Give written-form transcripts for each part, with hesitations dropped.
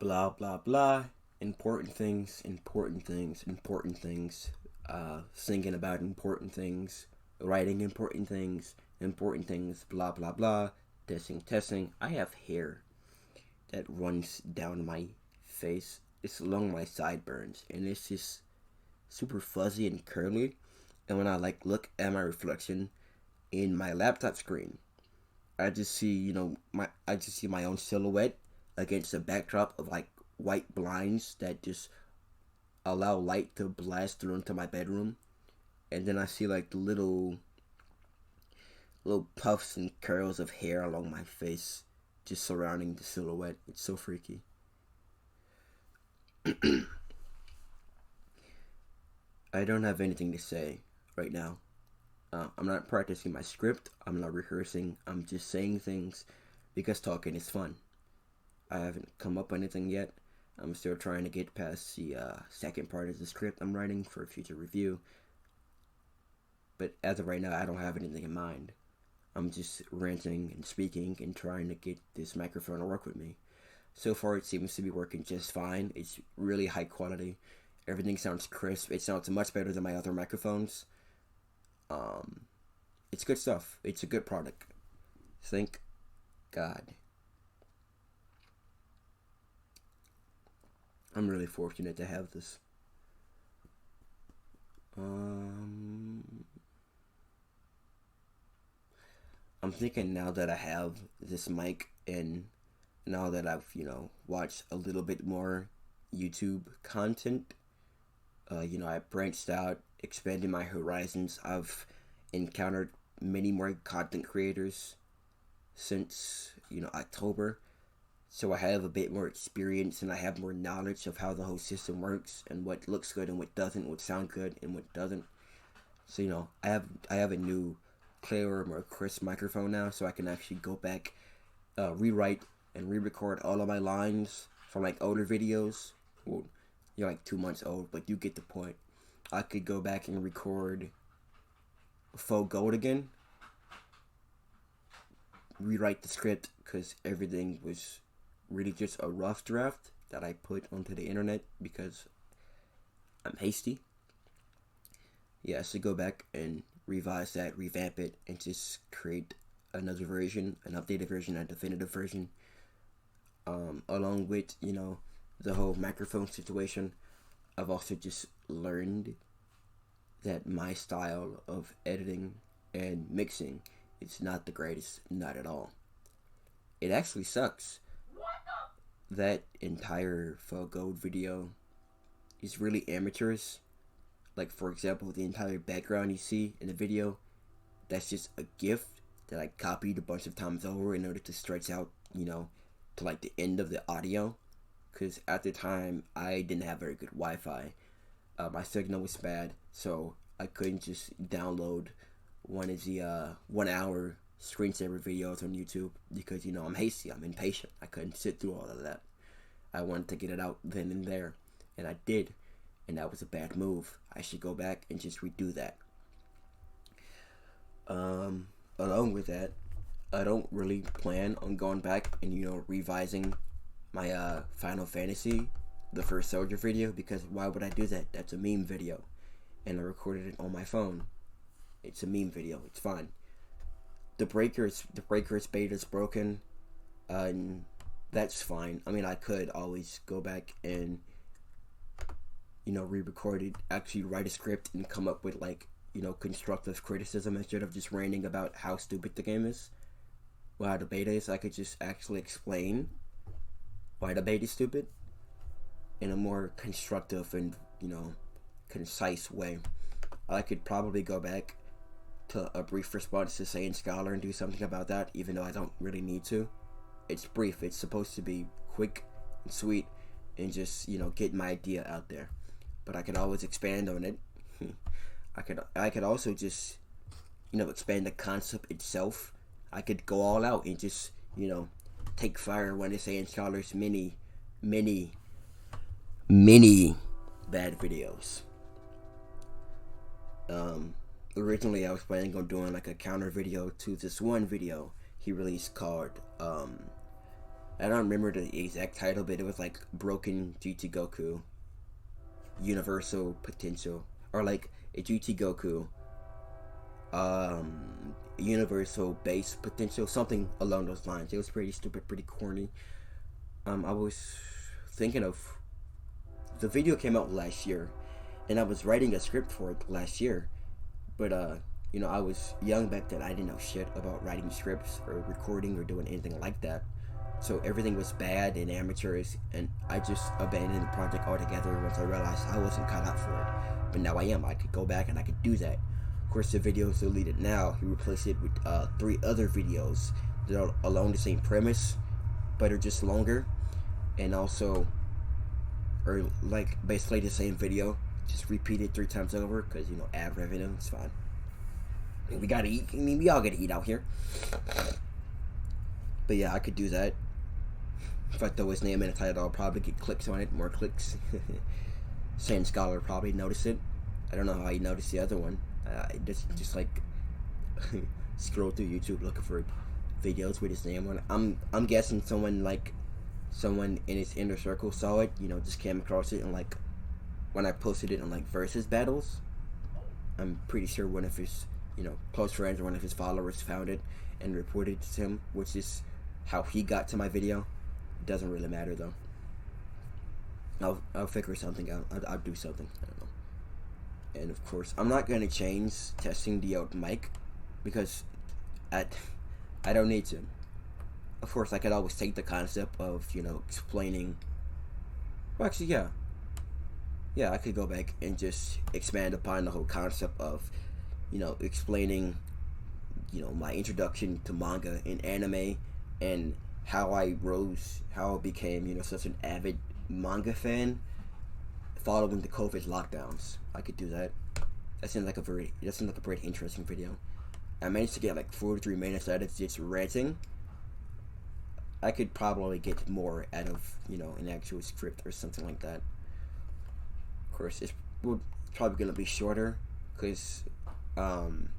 blah blah blah, important things, important things, important things, singing about important things, writing important things, blah blah blah, testing, testing. I have hair that runs down my face. It's along my sideburns, and it's just super fuzzy and curly. And when I look at my reflection in my laptop screen, I just see I just see my own silhouette against a backdrop of white blinds that just allow light to blast through into my bedroom, and then I see the little puffs and curls of hair along my face, just surrounding the silhouette. It's so freaky. I don't have anything to say right now. I'm not practicing my script. I'm not rehearsing. I'm just saying things because talking is fun. I haven't come up with anything yet. I'm still trying to get past the second part of the script I'm writing for a future review. But as of right now, I don't have anything in mind. I'm just ranting and speaking and trying to get this microphone to work with me. So far, it seems to be working just fine. It's really high quality. Everything sounds crisp. It sounds much better than my other microphones. It's good stuff. It's a good product. Thank God. I'm really fortunate to have this. I'm thinking now that I have this mic and now that I've, watched a little bit more YouTube content, I branched out, expanded my horizons. I've encountered many more content creators since, October. So I have a bit more experience and I have more knowledge of how the whole system works and what looks good and what doesn't, what sounds good and what doesn't. So, I have a new, clearer, more crisp microphone now, so I can actually go back, rewrite and re-record all of my lines from older videos. Well, you're 2 months old, but you get the point. I could go back and record Faux Gold again, rewrite the script because everything was really just a rough draft that I put onto the internet because I'm hasty. Yeah, so go back and revise that, revamp it, and just create another version, an updated version, a definitive version. Along with, the whole microphone situation, I've also just learned that my style of editing and mixing is not the greatest, not at all. It actually sucks. That entire Faux Gold video is really amateurish. For example, the entire background you see in the video, that's just a GIF that I copied a bunch of times over in order to stretch out, to the end of the audio. Because at the time, I didn't have very good Wi-Fi. My signal was bad, so I couldn't just download one of the 1 hour screensaver videos on YouTube because, I'm hasty, I'm impatient. I couldn't sit through all of that. I wanted to get it out then and there, and I did, and that was a bad move. I should go back and just redo that. Along with that, I don't really plan on going back and, revising my Final Fantasy, the First Soldier video, because why would I do that? That's a meme video, and I recorded it on my phone. It's a meme video. It's fine. The breaker's beta is broken, and that's fine. I mean, I could always go back and re-record it, actually write a script and come up with constructive criticism instead of just ranting about how stupid the game is. Why the beta is, I could just actually explain why the beta is stupid in a more constructive and, concise way. I could probably go back to a brief response to Saiyan Scholar and do something about that, even though I don't really need to. It's brief. It's supposed to be quick and sweet and just, get my idea out there. But I could always expand on it. I could also just, expand the concept itself. I could go all out and just, take fire when they say in Scholar's many bad videos. Originally I was planning on doing a counter video to this one video he released called I don't remember the exact title, but it was like Broken GT Goku Universal Potential, or like a GT Goku Universal Base Potential, something along those lines. It was pretty stupid, pretty corny. I was thinking of, the video came out last year, and I was writing a script for it last year, but I was young back then. I didn't know shit about writing scripts or recording or doing anything like that. So everything was bad and amateurish, and I just abandoned the project altogether once I realized I wasn't cut out for it. But now I am. I could go back and I could do that. Of course, the video is deleted now. He replaced it with 3 other videos that are along the same premise, but are just longer, and also or like basically the same video, just repeated 3 times over, because ad revenue. It's fine. I mean, we gotta eat. I mean, we all gotta eat out here. But yeah, I could do that. If I throw his name in the title, I'll probably get clicks on it, more clicks. Sand Scholar probably notice it. I don't know how he noticed the other one. Just like scroll through YouTube looking for videos with his name on it. I'm guessing someone in his inner circle saw it. Just came across it, and like when I posted it on like versus battles, I'm pretty sure one of his close friends or one of his followers found it and reported it to him, which is how he got to my video. It doesn't really matter though. I'll figure something out. I'll do something. I don't know. And of course, I'm not gonna change testing the out mic, because I don't need to. Of course, I could always take the concept of explaining. Well, actually, yeah, I could go back and just expand upon the whole concept of explaining my introduction to manga and anime, and how I became such an avid manga fan following the COVID lockdowns. I could do that. That seems like a pretty interesting video. I managed to get like 43 minutes out of just ranting. I could probably get more out of an actual script or something like that. Of course, it's probably gonna be shorter, because I'm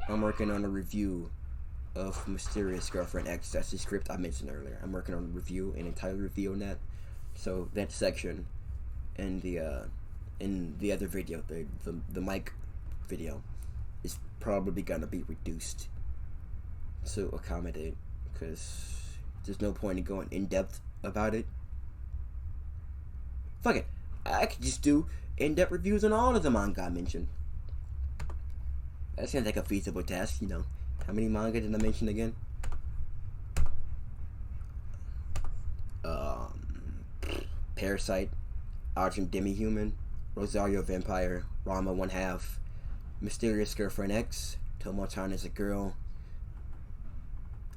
working on a review of Mysterious Girlfriend X. That's the script I mentioned earlier. I'm working on a review, an entire review on that. So that section and the other video, the mic video, is probably gonna be reduced to accommodate, because there's no point in going in depth about it. Fuck it, I could just do in-depth reviews on all of the manga I mentioned. That sounds like a feasible task. How many manga did I mention again? Parasite, Argent Demi-Human, Rosario Vampire, Rama One Half, Mysterious Girlfriend X, Tomo-chan is a Girl,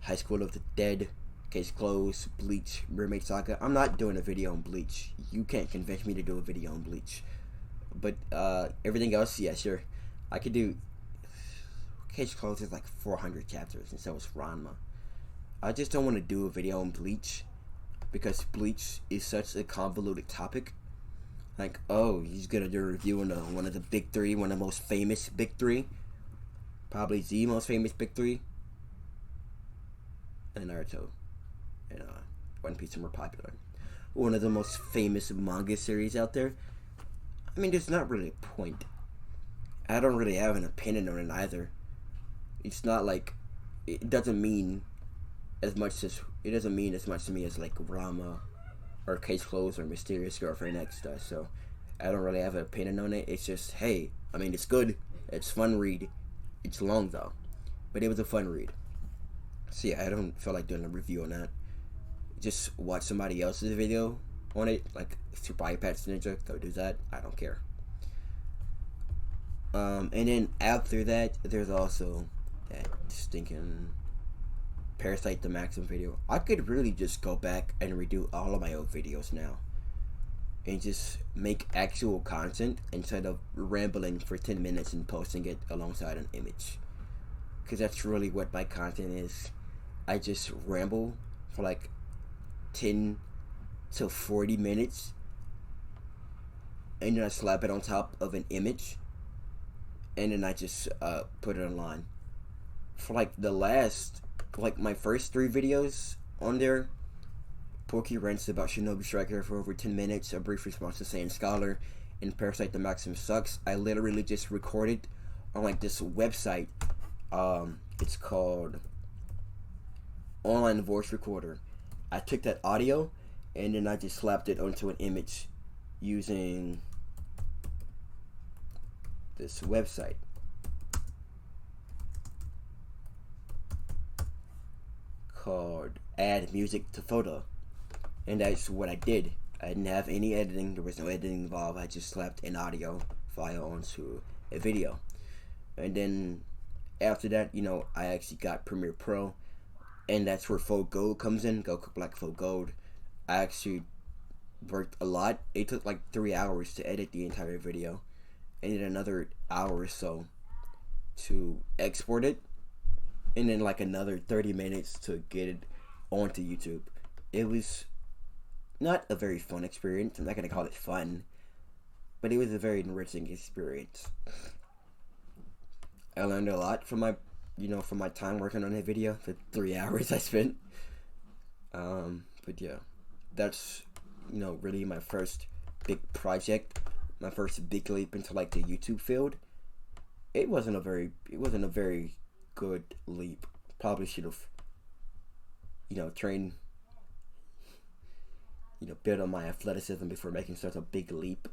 High School of the Dead, Case Closed, Bleach, Mermaid Saga. I'm not doing a video on Bleach. You can't convince me to do a video on Bleach. But everything else, yeah, sure. I could do. Case Closed is like 400 chapters, and so is Ranma. I just don't want to do a video on Bleach, because Bleach is such a convoluted topic. Like, oh, he's gonna do a review on one of the big 3, one of the most famous big 3, probably the most famous big 3, and Naruto, and One Piece are more popular. One of the most famous manga series out there. I mean, there's not really a point. I don't really have an opinion on it either. It's not like, it doesn't mean as much to me as like Rama or Case Closed or Mysterious Girlfriend X does. So I don't really have an opinion on it. It's just, hey, I mean, it's good. It's fun read. It's long though, but it was a fun read. So yeah, I don't feel like doing a review on that. Just watch somebody else's video on it, like Super iPad Ninja. Go do that. I don't care. And then after that, there's also that stinking Parasite the Maxim video. I could really just go back and redo all of my old videos now, and just make actual content instead of rambling for 10 minutes and posting it alongside an image. Because that's really what my content is. I just ramble for like 10 to 40 minutes, and then I slap it on top of an image, and then I just put it online. For like my first 3 videos on there Pokey rants about Shinobi Striker for over 10 minutes, a brief response to Saiyan Scholar, and Parasite the Maxim sucks. I literally just recorded on like this website. It's called Online Voice Recorder. I took that audio and then I just slapped it onto an image using this website. Called Add Music to Photo. And that's what I did. I didn't have any editing. There was no editing involved. I just slapped an audio file onto a video. And then after that, you know, I actually got Premiere Pro. And that's where Full Gold comes in. Goku Black Full Gold. I actually worked a lot. It took like 3 hours to edit the entire video. And then another hour or so to export it. And then like another 30 minutes to get it onto YouTube. It was not a very fun experience. I'm not going to call it fun. But it was a very enriching experience. I learned a lot from my, from my time working on that video. The 3 hours I spent. But yeah. That's, really my first big project. My first big leap into like the YouTube field. It wasn't a very good leap. Probably should have, trained, build on my athleticism before making such a big leap.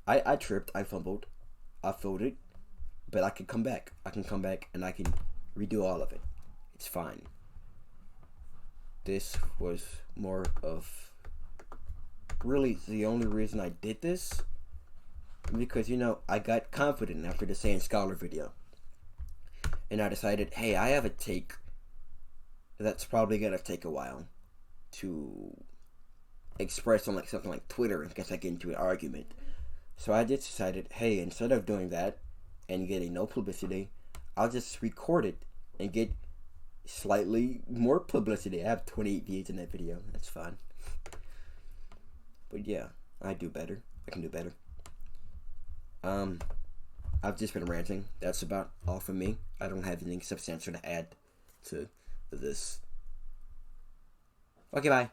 I tripped, I fumbled, I folded, but I can come back. I can come back and I can redo all of it. It's fine. This was more of really the only reason I did this. Because, I got confident after the Saiyan Scholar video. And I decided, hey, I have a take that's probably going to take a while to express on like something like Twitter in case I get into an argument. So I just decided, hey, instead of doing that and getting no publicity, I'll just record it and get slightly more publicity. I have 28 views in that video. That's fine. But yeah, I do better. I can do better. I've just been ranting. That's about all from me. I don't have anything substantial to add to this. Okay, bye.